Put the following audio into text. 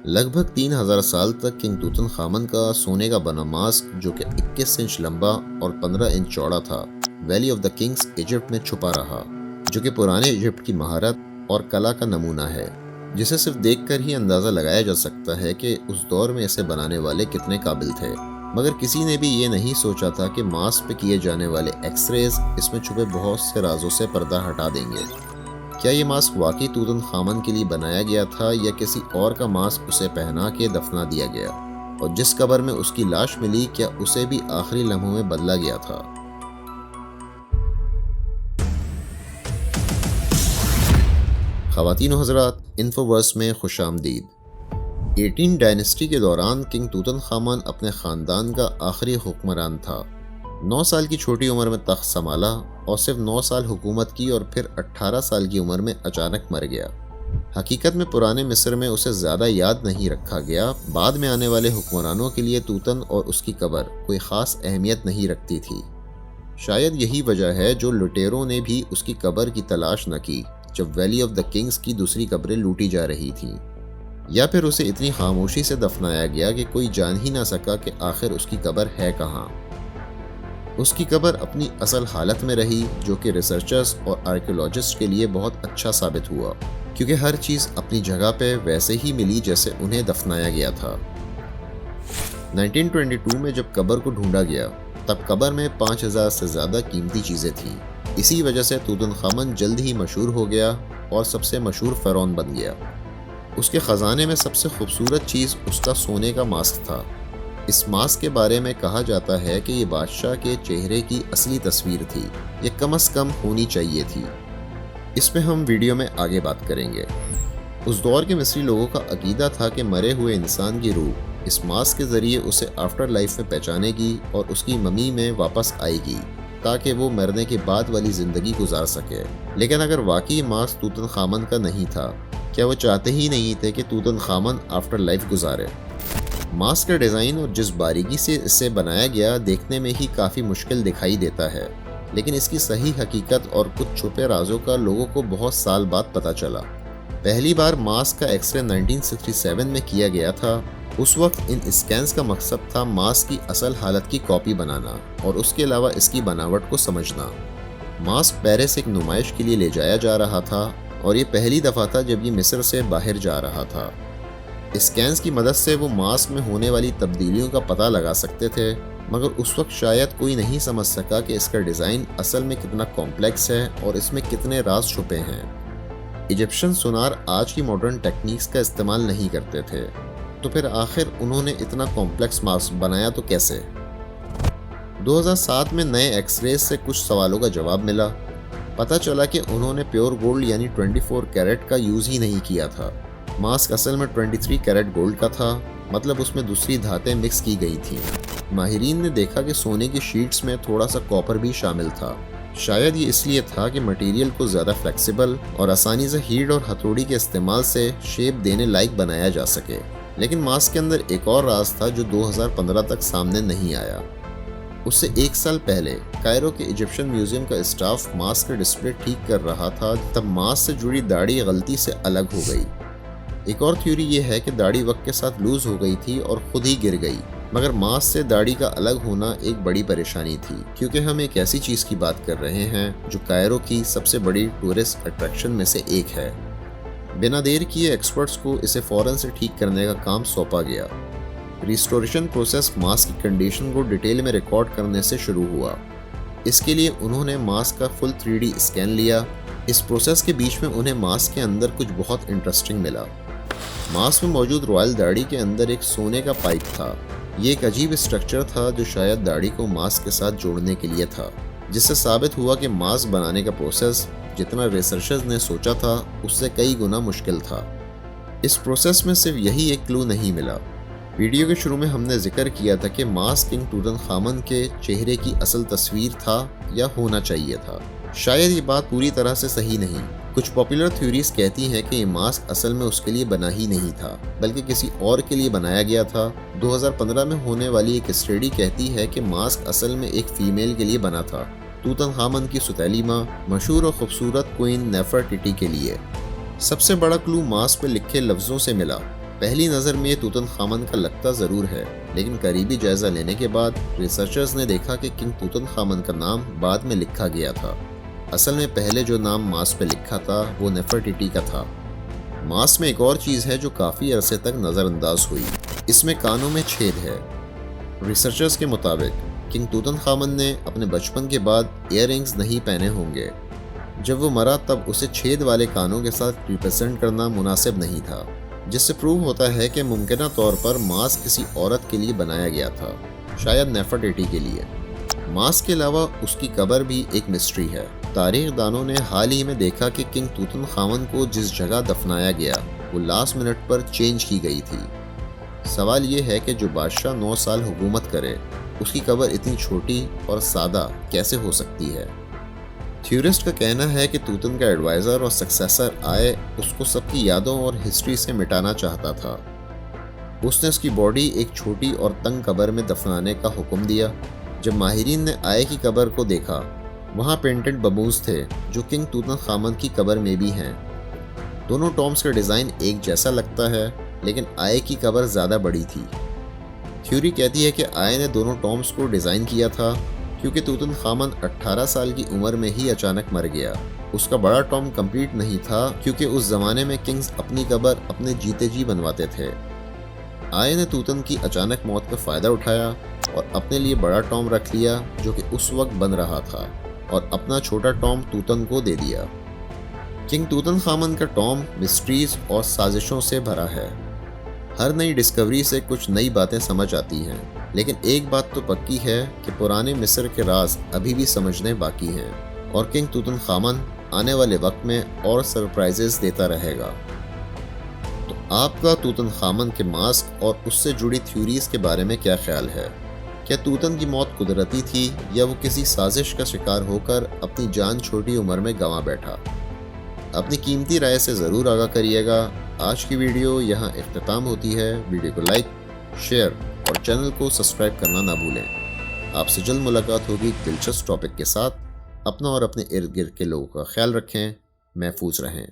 لگ بھگ 3000 سال تک کنگ توتن خامن کا سونے کا بنا ماسک جو کہ 21 انچ لمبا اور 15 انچ چوڑا تھا Valley of the Kings Egypt میں چھپا رہا، جو کہ پرانے ایجپٹ کی مہارت اور کلا کا نمونہ ہے، جسے صرف دیکھ کر ہی اندازہ لگایا جا سکتا ہے کہ اس دور میں اسے بنانے والے کتنے قابل تھے۔ مگر کسی نے بھی یہ نہیں سوچا تھا کہ ماسک پہ کیے جانے والے ایکس ریز اس میں چھپے بہت سے رازوں سے پردہ ہٹا دیں گے۔ کیا یہ ماسک واقعی توتن خامن کے لیے بنایا گیا تھا یا کسی اور کا ماسک اسے پہنا کے دفنا دیا گیا، اور جس قبر میں اس کی لاش ملی کیا اسے بھی آخری لمحوں میں بدلا گیا تھا؟ خواتین و حضرات، انفوورس میں خوش آمدید۔ 18 ڈائنسٹی کے دوران کنگ توتن خامن اپنے خاندان کا آخری حکمران تھا۔ 9 سال کی چھوٹی عمر میں تخت سنبھالا اور صرف 9 سال حکومت کی اور پھر 18 سال کی عمر میں اچانک مر گیا۔ حقیقت میں پرانے مصر میں اسے زیادہ یاد نہیں رکھا گیا، بعد میں آنے والے حکمرانوں کے لیے توتن اور اس کی قبر کوئی خاص اہمیت نہیں رکھتی تھی۔ شاید یہی وجہ ہے جو لٹیروں نے بھی اس کی قبر کی تلاش نہ کی جب ویلی آف دا کنگز کی دوسری قبریں لوٹی جا رہی تھیں، یا پھر اسے اتنی خاموشی سے دفنایا گیا کہ کوئی جان ہی نہ سکا کہ آخر اس کی قبر ہے کہاں۔ اس کی قبر اپنی اصل حالت میں رہی، جو کہ ریسرچرز اور آرکیولوجسٹ کے لیے بہت اچھا ثابت ہوا، کیونکہ ہر چیز اپنی جگہ پہ ویسے ہی ملی جیسے انہیں دفنایا گیا تھا۔ 1922 میں جب قبر کو ڈھونڈا گیا تب قبر میں 5000 سے زیادہ قیمتی چیزیں تھیں۔ اسی وجہ سے توتن خامن جلد ہی مشہور ہو گیا اور سب سے مشہور فرعون بن گیا۔ اس کے خزانے میں سب سے خوبصورت چیز اس کا سونے کا ماسک تھا۔ اس ماسک کے بارے میں کہا جاتا ہے کہ یہ بادشاہ کے چہرے کی اصلی تصویر تھی، یہ کم از کم ہونی چاہیے تھی۔ اس پہ ہم ویڈیو میں آگے بات کریں گے۔ اس دور کے مصری لوگوں کا عقیدہ تھا کہ مرے ہوئے انسان کی روح اس ماسک کے ذریعے اسے آفٹر لائف میں پہچانے گی اور اس کی ممی میں واپس آئے گی تاکہ وہ مرنے کے بعد والی زندگی گزار سکے۔ لیکن اگر واقعی ماسک توتن خامن کا نہیں تھا، کیا وہ چاہتے ہی نہیں تھے کہ توتن خامن آفٹر لائف گزارے؟ ماسک کا ڈیزائن اور جس باریکی سے اسے بنایا گیا دیکھنے میں ہی کافی مشکل دکھائی دیتا ہے، لیکن اس کی صحیح حقیقت اور کچھ چھپے رازوں کا لوگوں کو بہت سال بعد پتہ چلا۔ پہلی بار ماسک کا ایکس رے 1967 میں کیا گیا تھا۔ اس وقت ان اسکینز کا مقصد تھا ماسک کی اصل حالت کی کاپی بنانا اور اس کے علاوہ اس کی بناوٹ کو سمجھنا۔ ماسک پیرس ایک نمائش کے لیے لے جایا جا رہا تھا اور یہ پہلی دفعہ تھا جب یہ مصر سے باہر جا رہا تھا۔ اسکینز کی مدد سے وہ ماسک میں ہونے والی تبدیلیوں کا پتہ لگا سکتے تھے، مگر اس وقت شاید کوئی نہیں سمجھ سکا کہ اس کا ڈیزائن اصل میں کتنا کمپلیکس ہے اور اس میں کتنے راز چھپے ہیں۔ ایجپشن سونار آج کی ماڈرن ٹیکنیکس کا استعمال نہیں کرتے تھے، تو پھر آخر انہوں نے اتنا کمپلیکس ماسک بنایا تو کیسے؟ 2007 میں نئے ایکس ریز سے کچھ سوالوں کا جواب ملا۔ پتہ چلا کہ انہوں نے پیور گولڈ یعنی 24 کیرٹ کا یوز ہی نہیں کیا تھا۔ ماسک اصل میں 23 کیرٹ گولڈ کا تھا، مطلب اس میں دوسری دھاتیں مکس کی گئی تھیں۔ ماہرین نے دیکھا کہ سونے کی شیٹس میں تھوڑا سا کاپر بھی شامل تھا۔ شاید یہ اس لیے تھا کہ مٹیریل کو زیادہ فلیکسیبل اور آسانی سے ہیٹ اور ہتھوڑی کے استعمال سے شیپ دینے لائق بنایا جا سکے۔ لیکن ماسک کے اندر ایک اور راز تھا جو 2015 تک سامنے نہیں آیا۔ اس سے 1 سال پہلے کائرو کے ایجپشن میوزیم کا اسٹاف ماسک کا ڈسپلے ٹھیک کر رہا تھا، تب ماسک سے جڑی داڑھی غلطی سے الگ ہو گئی۔ ایک اور تھیوری یہ ہے کہ داڑھی وقت کے ساتھ لوز ہو گئی تھی اور خود ہی گر گئی، مگر ماسک سے داڑھی کا الگ ہونا ایک بڑی پریشانی تھی، کیونکہ ہم ایک ایسی چیز کی بات کر رہے ہیں جو کائرو کی سب سے بڑی ٹورسٹ اٹریکشن میں سے ایک ہے۔ بنا دیر کیے ایکسپرٹس کو اسے فوراً سے ٹھیک کرنے کا کام سونپا گیا۔ ریسٹوریشن پروسیس ماسک کی کنڈیشن کو ڈیٹیل میں ریکارڈ کرنے سے شروع ہوا۔ اس کے لیے انہوں نے ماسک کا فل 3D اسکین لیا۔ اس پروسیس کے بیچ میں انہیں ماسک کے اندر کچھ بہت انٹرسٹنگ ملا۔ ماسک میں موجود رائل داڑھی کے اندر ایک سونے کا پائپ تھا۔ یہ ایک عجیب اسٹرکچر تھا جو شاید داڑھی کو ماسک کے ساتھ جوڑنے کے لیے تھا، جس سے ثابت ہوا کہ ماسک بنانے کا پروسیس جتنا ریسرچرز نے سوچا تھا اس سے کئی گنا مشکل تھا۔ اس پروسیس میں صرف یہی ایک کلو نہیں ملا۔ ویڈیو کے شروع میں ہم نے ذکر کیا تھا کہ ماسک کنگ توتن خامن کے چہرے کی اصل تصویر تھا یا ہونا چاہیے تھا۔ شاید یہ بات پوری طرح سے صحیح نہیں۔ کچھ پاپولر تھیوریز کہتی ہیں کہ یہ ماسک اصل میں اس کے لیے بنا ہی نہیں تھا، بلکہ کسی اور کے لیے بنایا گیا تھا۔ 2015 میں ہونے والی ایک اسٹڈی کہتی ہے کہ ماسک اصل میں ایک فیمیل کے لیے بنا تھا، توتن خامن کی ستیلی ماں، مشہور اور خوبصورت کوئین نیفرٹیٹی کے لیے۔ سب سے بڑا کلو ماسک پہ لکھے لفظوں سے ملا۔ پہلی نظر میں یہ توتن خامن کا لگتا ضرور ہے، لیکن قریبی جائزہ لینے کے بعد ریسرچرز نے دیکھا کہ کنگ توتن خامن کا نام بعد میں لکھا گیا تھا۔ اصل میں پہلے جو نام ماس پہ لکھا تھا وہ نفرٹیٹی کا تھا۔ ماس میں ایک اور چیز ہے جو کافی عرصے تک نظر انداز ہوئی، اس میں کانوں میں چھید ہے۔ ریسرچرز کے مطابق کنگ توتن خامن نے اپنے بچپن کے بعد ایئر رنگز نہیں پہنے ہوں گے۔ جب وہ مرا تب اسے چھید والے کانوں کے ساتھ ریپرزینٹ کرنا مناسب نہیں تھا، جس سے پروو ہوتا ہے کہ ممکنہ طور پر ماس کسی عورت کے لیے بنایا گیا تھا، شاید نیفرٹیٹی کے لیے۔ ماس کے علاوہ اس کی قبر بھی ایک مسٹری ہے۔ تاریخ دانوں نے حال ہی میں دیکھا کہ کنگ توتن خامن کو جس جگہ دفنایا گیا وہ لاسٹ منٹ پر چینج کی گئی تھی۔ سوال یہ ہے کہ جو بادشاہ 9 سال حکومت کرے اس کی قبر اتنی چھوٹی اور سادہ کیسے ہو سکتی ہے؟ تھیورسٹ کا کہنا ہے کہ توتن کا ایڈوائزر اور سکسیسر آئے اس کو سب کی یادوں اور ہسٹری سے مٹانا چاہتا تھا۔ اس نے اس کی باڈی ایک چھوٹی اور تنگ قبر میں دفنانے کا حکم دیا۔ جب ماہرین نے آئے کی قبر کو دیکھا، وہاں پینٹڈ ببوز تھے جو کنگ توتن خامن کی قبر میں بھی ہیں۔ دونوں ٹومز کا ڈیزائن ایک جیسا لگتا ہے، لیکن آئے کی قبر زیادہ بڑی تھی۔ تھیوری کہتی ہے کہ آئے نے دونوں ٹومز کو ڈیزائن کیا تھا کیونکہ توتن خامن 18 سال کی عمر میں ہی اچانک مر گیا۔ اس کا بڑا ٹوم کمپلیٹ نہیں تھا کیونکہ اس زمانے میں کنگز اپنی قبر اپنے جیتے جی بنواتے تھے۔ آئے نے توتن کی اچانک موت کا فائدہ اٹھایا اور اپنے لیے بڑا ٹوم رکھ لیا جو کہ اس وقت بن رہا تھا، اور اپنا چھوٹا ٹوم توتن کو دے دیا۔ کنگ توتن خامن کا ٹوم مسٹریز اور سازشوں سے بھرا ہے۔ ہر نئی ڈسکوری سے کچھ نئی باتیں سمجھ آتی ہیں، لیکن ایک بات تو پکی ہے کہ پرانے مصر کے راز ابھی بھی سمجھنے باقی ہیں، اور کنگ توتن خامن آنے والے وقت میں اور سرپرائزز دیتا رہے گا۔ تو آپ کا توتن خامن کے ماسک اور اس سے جڑی تھیوریز کے بارے میں کیا خیال ہے؟ کیا توتن کی موت قدرتی تھی یا وہ کسی سازش کا شکار ہو کر اپنی جان چھوٹی عمر میں گنوا بیٹھا؟ اپنی قیمتی رائے سے ضرور آگاہ کریے گا۔ آج کی ویڈیو یہاں اختتام ہوتی ہے۔ ویڈیو کو لائک، شیئر اور چینل کو سبسکرائب کرنا نہ بھولیں۔ آپ سے جلد ملاقات ہوگی دلچسپ ٹاپک کے ساتھ۔ اپنا اور اپنے ارد گرد کے لوگوں کا خیال رکھیں، محفوظ رہیں۔